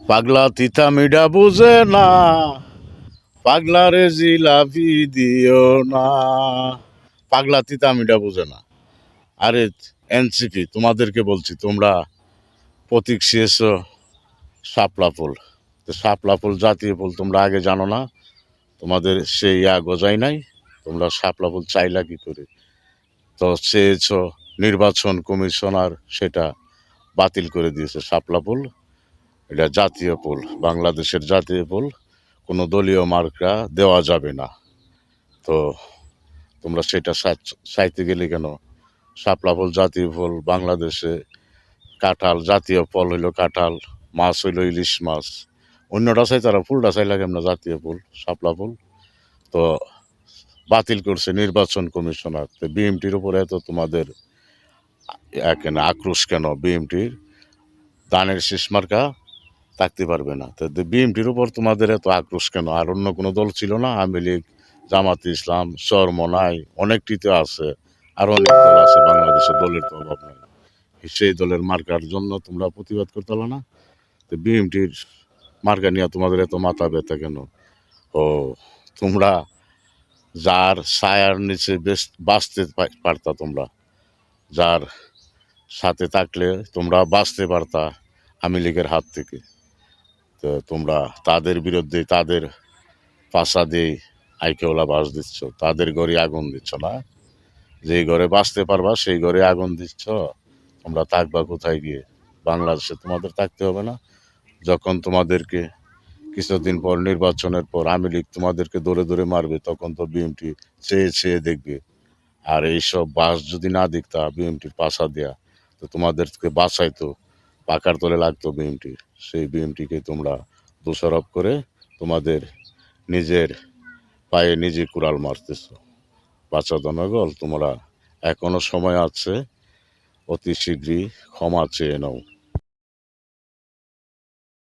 পাগলা তিতা মিডা বুঝে না, পাগলা রে জিলাপি দিও না। পাগলা তিতা মিডা বুঝে না। আরে এনসিপি তোমাদেরকে বলছি, তোমরা প্রতীক শিয়েছ শাপলা ফুল। তো শাপলা ফুল জাতীয় ফুল তোমরা আগে জানো না? তোমাদের সেই গজাই নাই? তোমরা শাপলা ফুল চাইলা কি করে? তো চেয়েছ, নির্বাচন কমিশনার সেটা বাতিল করে দিয়েছে। শাপলা ফুল এটা জাতীয় ফুল, বাংলাদেশের জাতীয় ফুল, কোনো দলীয় মার্কা দেওয়া যাবে না। তো তোমরা সেটা চাইতে গেলে কেন? শাপলা ফুল জাতীয় ফুল বাংলাদেশে। কাঁঠাল জাতীয় ফল হইলো কাঁঠাল, মাছ হইলো ইলিশ মাছ। অন্যটা চাই, তারা ফুলটা চাইলা কেমন জাতীয় ফুল শাপলা ফুল? তো বাতিল করছে নির্বাচন কমিশনার। তো বিএমটির উপরে এত তোমাদের কেন আক্রোশ কেন? বিএমটির ধানের শীষ মার্কা থাকতে পারবে না, তো বিএমটির উপর তোমাদের এত আক্রোশ কেন? আর অন্য কোনো দল ছিল না? আওয়ামী লীগ, জামাতে ইসলাম, চরমনাই, অনেকটি তো আছে, আর অনেক দল আছে বাংলাদেশে, দলের তো অভাব নাই। সেই দলের মার্কার জন্য তোমরা প্রতিবাদ করতে হলো না? তো বিএমটির মার্কা নিয়ে তোমাদের এত মাথা ব্যথা কেন? ও, তোমরা যার ছায়ার নিচে বেশ বাঁচতে পারতা, তোমরা যার সাথে থাকলে তোমরা বাঁচতে পারতা আওয়ামী লীগের হাত থেকে। তো তোমরা তাদের বিরুদ্ধে, তাদের পাশা দিয়ে আইকেওলা বাস দিচ্ছ, তাদের ঘরে আগুন দিচ্ছ না? যেই ঘরে বাঁচতে পারবা সেই ঘরে আগুন দিচ্ছ। তোমরা থাকবা কোথায় গিয়ে? বাংলাদেশে তোমাদের থাকতে হবে না? যখন তোমাদেরকে কিছুদিন পর, নির্বাচনের পর আওয়ামী লীগ তোমাদেরকে দৌড়ে দৌড়ে মারবে, তখন তো বিএমটি চেয়ে চেয়ে দেখবে। আর এইসব বাস যদি না দেখতা বিএমটির পাশা দেয়া, তো তোমাদেরকে বাঁচাইতো, পাকার তলে লাগতো বিএমটির। সেই বিএমটিকে তোমরা দোষারোপ করে তোমাদের নিজের পায়ে নিজে কুড়াল মারতেছ। বাচ্চা জনগণ, তোমরা এখনো সময় আছে, অতি শীঘ্রই ক্ষমা চেয়ে নাও।